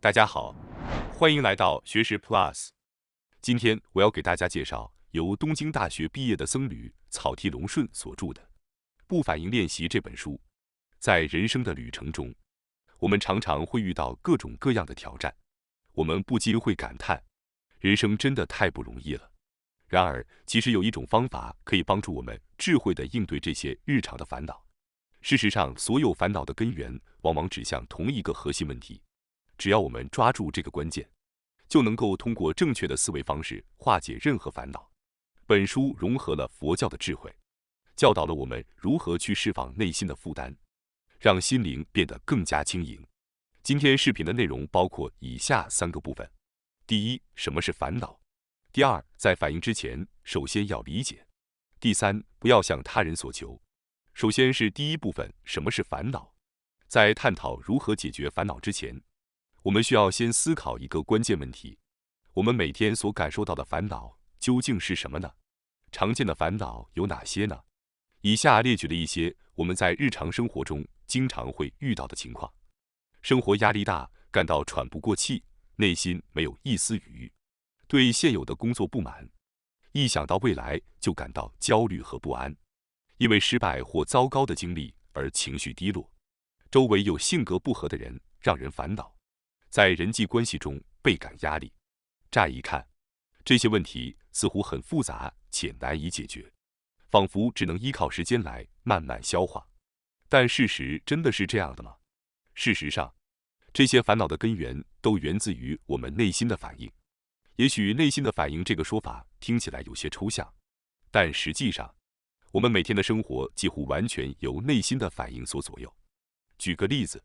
大家好，欢迎来到学识 Plus。今天我要给大家介绍由东京大学毕业的僧侣草剃龙顺所著的《不反应练习》这本书。在人生的旅程中，我们常常会遇到各种各样的挑战，我们不禁会感叹，人生真的太不容易了。然而，其实有一种方法可以帮助我们智慧地应对这些日常的烦恼。事实上，所有烦恼的根源往往指向同一个核心问题。只要我们抓住这个关键，就能够通过正确的思维方式化解任何烦恼。本书融合了佛教的智慧，教导了我们如何去释放内心的负担，让心灵变得更加轻盈。今天视频的内容包括以下3个部分：第一，什么是烦恼；第二，在反应之前，首先要理解；第三，不要向他人索求。首先是第一部分，什么是烦恼？在探讨如何解决烦恼之前，我们需要先思考一个关键问题：我们每天所感受到的烦恼究竟是什么呢？常见的烦恼有哪些呢？以下列举了一些我们在日常生活中经常会遇到的情况：生活压力大，感到喘不过气，内心没有一丝余裕；对现有的工作不满，一想到未来就感到焦虑和不安；因为失败或糟糕的经历而情绪低落；周围有性格不合的人让人烦恼；在人际关系中倍感压力。乍一看，这些问题似乎很复杂且难以解决，仿佛只能依靠时间来慢慢消化。但事实真的是这样的吗？事实上，这些烦恼的根源都源自于我们内心的反应。也许内心的反应这个说法听起来有些抽象，但实际上，我们每天的生活几乎完全由内心的反应所左右。举个例子，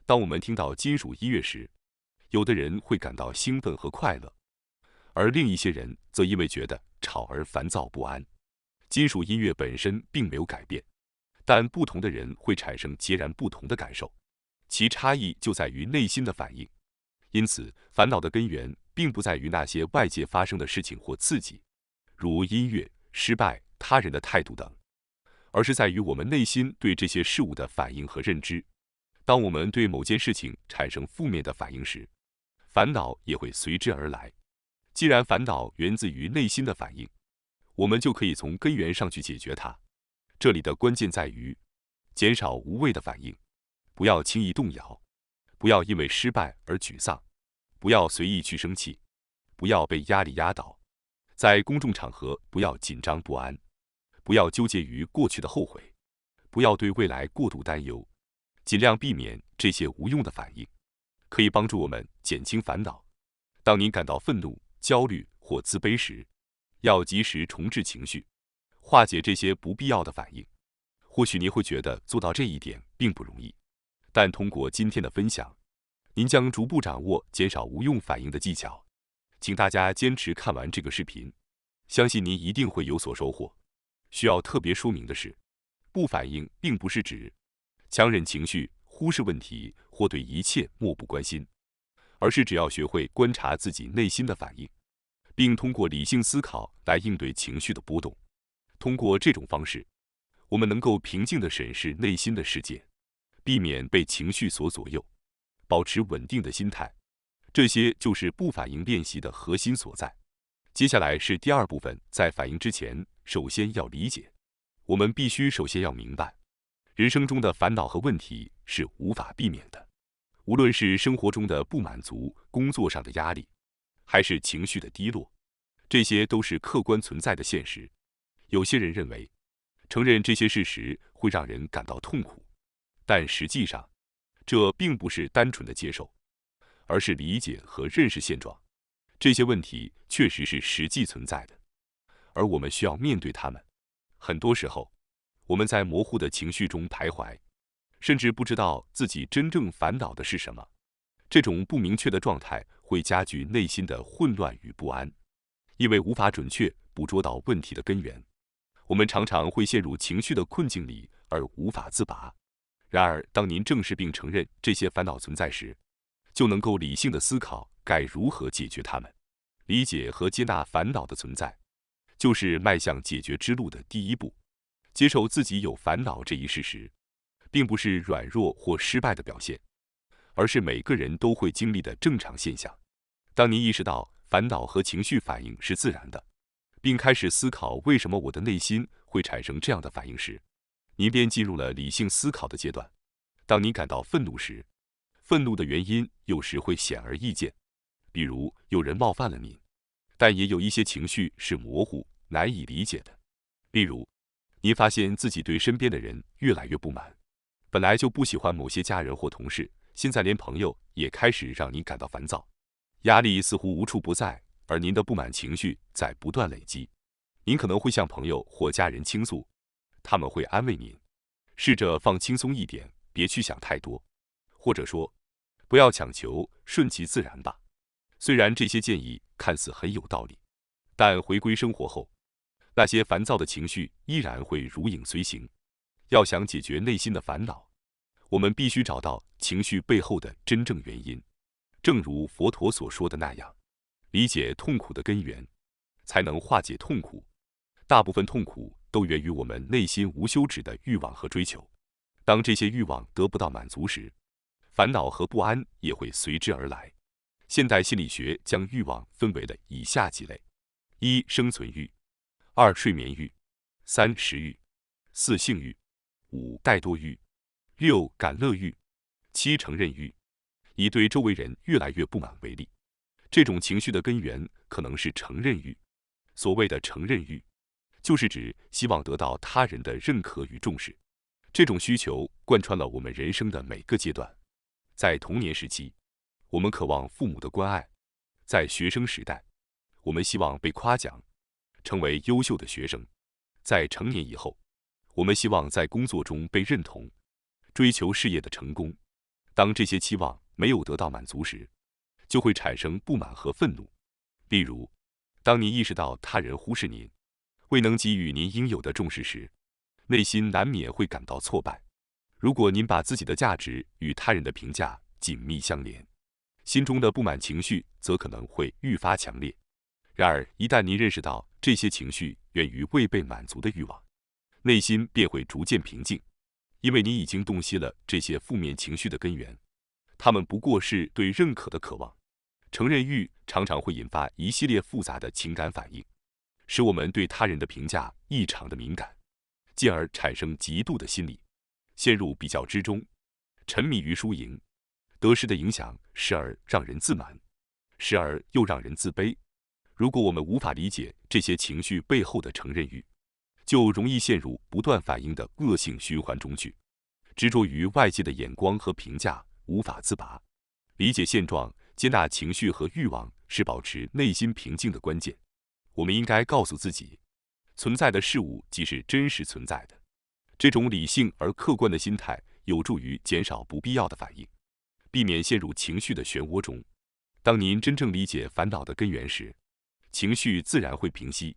当我们听到金属音乐时，有的人会感到兴奋和快乐，而另一些人则因为觉得吵而烦躁不安。金属音乐本身并没有改变，但不同的人会产生截然不同的感受，其差异就在于内心的反应。因此，烦恼的根源并不在于那些外界发生的事情或刺激，如音乐、失败、他人的态度等，而是在于我们内心对这些事物的反应和认知。当我们对某件事情产生负面的反应时，烦恼也会随之而来。既然烦恼源自于内心的反应，我们就可以从根源上去解决它。这里的关键在于减少无谓的反应，不要轻易动摇，不要因为失败而沮丧，不要随意去生气，不要被压力压倒。在公众场合不要紧张不安，不要纠结于过去的后悔，不要对未来过度担忧，尽量避免这些无用的反应，可以帮助我们减轻烦恼。当您感到愤怒、焦虑或自卑时，要及时重置情绪，化解这些不必要的反应。或许您会觉得做到这一点并不容易，但通过今天的分享，您将逐步掌握减少无用反应的技巧。请大家坚持看完这个视频，相信您一定会有所收获。需要特别说明的是，不反应并不是指强忍情绪、忽视问题或对一切漠不关心，而是只要学会观察自己内心的反应，并通过理性思考来应对情绪的波动。通过这种方式，我们能够平静地审视内心的世界，避免被情绪所左右，保持稳定的心态。这些就是不反应练习的核心所在。接下来是第二部分，在反应之前，首先要理解。我们必须首先要明白，人生中的烦恼和问题是无法避免的。无论是生活中的不满足、工作上的压力，还是情绪的低落，这些都是客观存在的现实。有些人认为，承认这些事实会让人感到痛苦，但实际上，这并不是单纯的接受，而是理解和认识现状。这些问题确实是实际存在的，而我们需要面对它们。很多时候，我们在模糊的情绪中徘徊，甚至不知道自己真正烦恼的是什么。这种不明确的状态会加剧内心的混乱与不安，因为无法准确捕捉到问题的根源，我们常常会陷入情绪的困境里而无法自拔。然而，当您正视并承认这些烦恼存在时，就能够理性的思考该如何解决它们。理解和接纳烦恼的存在，就是迈向解决之路的第一步。接受自己有烦恼这一事实，并不是软弱或失败的表现，而是每个人都会经历的正常现象。当你意识到烦恼和情绪反应是自然的，并开始思考为什么我的内心会产生这样的反应时，您便进入了理性思考的阶段。当你感到愤怒时，愤怒的原因有时会显而易见，比如有人冒犯了您，但也有一些情绪是模糊、难以理解的。例如，您发现自己对身边的人越来越不满，本来就不喜欢某些家人或同事，现在连朋友也开始让您感到烦躁。压力似乎无处不在，而您的不满情绪在不断累积。您可能会向朋友或家人倾诉，他们会安慰您，试着放轻松一点，别去想太多，或者说，不要强求，顺其自然吧。虽然这些建议看似很有道理，但回归生活后，那些烦躁的情绪依然会如影随形。要想解决内心的烦恼，我们必须找到情绪背后的真正原因。正如佛陀所说的那样，理解痛苦的根源，才能化解痛苦。大部分痛苦都源于我们内心无休止的欲望和追求。当这些欲望得不到满足时，烦恼和不安也会随之而来。现代心理学将欲望分为了以下几类：1. 生存欲； 2. 睡眠欲； 3. 食欲； 4. 性欲； 5. 怠惰欲； 6. 感乐欲； 7. 承认欲。以对周围人越来越不满为例，这种情绪的根源可能是承认欲。所谓的承认欲，就是指希望得到他人的认可与重视。这种需求贯穿了我们人生的每个阶段。在童年时期，我们渴望父母的关爱；在学生时代，我们希望被夸奖，成为优秀的学生；在成年以后，我们希望在工作中被认同，追求事业的成功。当这些期望没有得到满足时，就会产生不满和愤怒。例如，当你意识到他人忽视您，未能给予您应有的重视时，内心难免会感到挫败。如果您把自己的价值与他人的评价紧密相连，心中的不满情绪则可能会愈发强烈。然而，一旦您认识到这些情绪源于未被满足的欲望，内心便会逐渐平静，因为你已经洞悉了这些负面情绪的根源，它们不过是对认可的渴望。承认欲常常会引发一系列复杂的情感反应，使我们对他人的评价异常的敏感，进而产生极度的心理，陷入比较之中，沉迷于输赢。得失的影响时而让人自满，时而又让人自卑。如果我们无法理解这些情绪背后的承认欲，就容易陷入不断反应的恶性循环中去，执着于外界的眼光和评价，无法自拔。理解现状，接纳情绪和欲望，是保持内心平静的关键。我们应该告诉自己，存在的事物即是真实存在的。这种理性而客观的心态有助于减少不必要的反应，避免陷入情绪的漩涡中。当您真正理解烦恼的根源时，情绪自然会平息。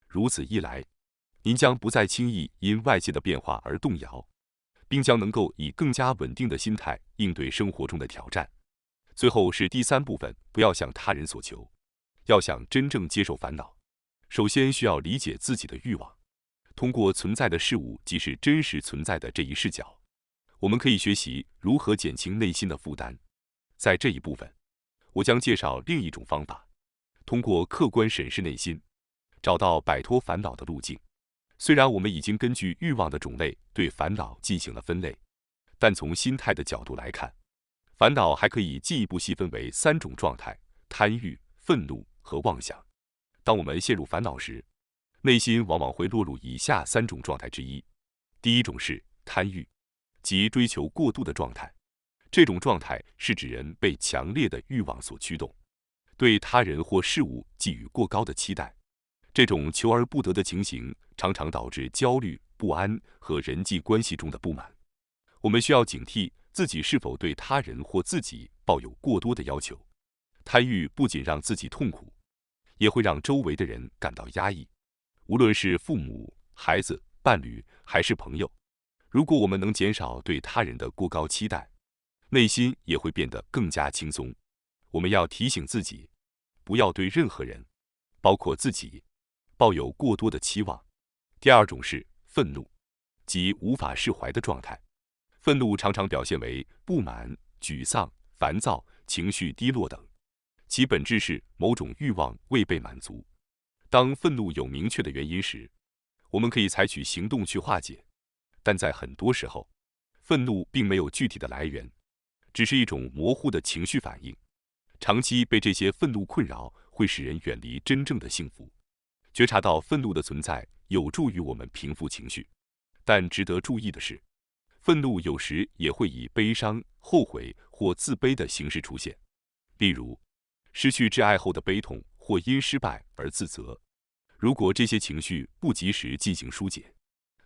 如此一来，您将不再轻易因外界的变化而动摇，并将能够以更加稳定的心态应对生活中的挑战。最后是第3部分，不要向他人所求。要想真正接受烦恼，首先需要理解自己的欲望。通过存在的事物即是真实存在的这一视角，我们可以学习如何减轻内心的负担。在这一部分，我将介绍另一种方法，通过客观审视内心，找到摆脱烦恼的路径。虽然我们已经根据欲望的种类对烦恼进行了分类，但从心态的角度来看，烦恼还可以进一步细分为3种状态：贪欲、愤怒和妄想。当我们陷入烦恼时，内心往往会落入以下3种状态之一。第一种是贪欲，即追求过度的状态。这种状态是指人被强烈的欲望所驱动，对他人或事物寄予过高的期待。这种求而不得的情形常常导致焦虑、不安和人际关系中的不满。我们需要警惕自己是否对他人或自己抱有过多的要求。贪欲不仅让自己痛苦，也会让周围的人感到压抑，无论是父母、孩子、伴侣还是朋友。如果我们能减少对他人的过高期待，内心也会变得更加轻松。我们要提醒自己，不要对任何人，包括自己，抱有过多的期望。第二种是愤怒，即无法释怀的状态。愤怒常常表现为不满、沮丧、烦躁、情绪低落等，其本质是某种欲望未被满足。当愤怒有明确的原因时，我们可以采取行动去化解，但在很多时候，愤怒并没有具体的来源，只是一种模糊的情绪反应。长期被这些愤怒困扰，会使人远离真正的幸福。觉察到愤怒的存在，有助于我们平复情绪。但值得注意的是，愤怒有时也会以悲伤、后悔或自卑的形式出现，例如失去挚爱后的悲痛，或因失败而自责。如果这些情绪不及时进行疏解，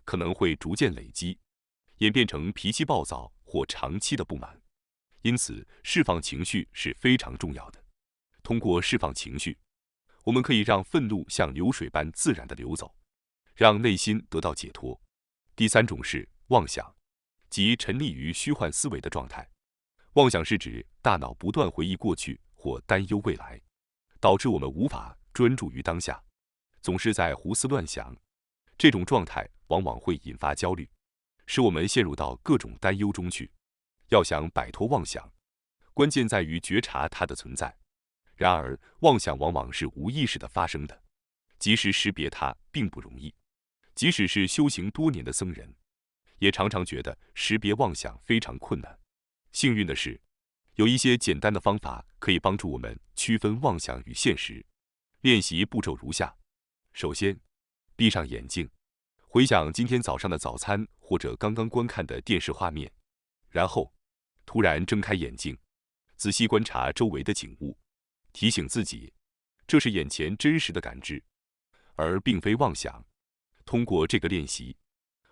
可能会逐渐累积，演变成脾气暴躁或长期的不满。因此，释放情绪是非常重要的。通过释放情绪，我们可以让愤怒像流水般自然地流走，让内心得到解脱。第三种是妄想，即沉溺于虚幻思维的状态。妄想是指大脑不断回忆过去或担忧未来，导致我们无法专注于当下，总是在胡思乱想。这种状态往往会引发焦虑，使我们陷入到各种担忧中去。要想摆脱妄想，关键在于觉察它的存在。然而，妄想往往是无意识地发生的，及时识别它并不容易。即使是修行多年的僧人，也常常觉得识别妄想非常困难。幸运的是，有一些简单的方法可以帮助我们区分妄想与现实。练习步骤如下：首先，闭上眼睛，回想今天早上的早餐或者刚刚观看的电视画面，然后突然睁开眼睛，仔细观察周围的景物，提醒自己，这是眼前真实的感知，而并非妄想。通过这个练习，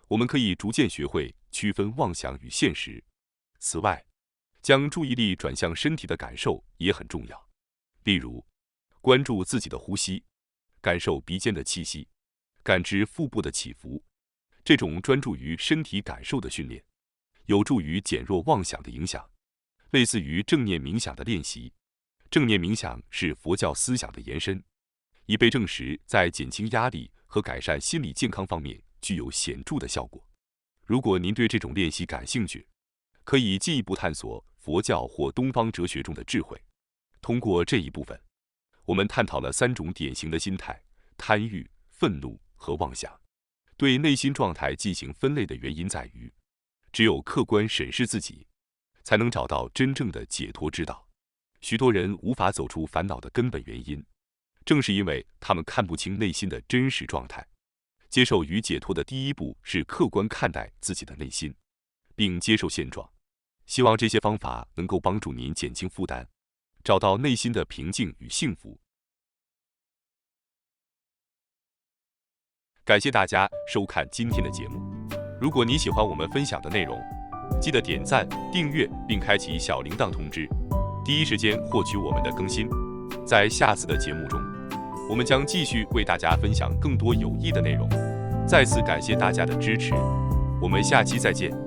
我们可以逐渐学会区分妄想与现实。此外，将注意力转向身体的感受也很重要。例如，关注自己的呼吸，感受鼻尖的气息，感知腹部的起伏。这种专注于身体感受的训练，有助于减弱妄想的影响，类似于正念冥想的练习。正念冥想是佛教思想的延伸，已被证实在减轻压力和改善心理健康方面具有显著的效果。如果您对这种练习感兴趣，可以进一步探索佛教或东方哲学中的智慧。通过这一部分，我们探讨了3种典型的心态：贪欲、愤怒和妄想。对内心状态进行分类的原因在于，只有客观审视自己，才能找到真正的解脱之道。许多人无法走出烦恼的根本原因，正是因为他们看不清内心的真实状态。接受与解脱的第一步是客观看待自己的内心，并接受现状。希望这些方法能够帮助您减轻负担，找到内心的平静与幸福。感谢大家收看今天的节目。如果你喜欢我们分享的内容，记得点赞、订阅并开启小铃铛通知，第一时间获取我们的更新。在下次的节目中，我们将继续为大家分享更多有益的内容。再次感谢大家的支持，我们下期再见。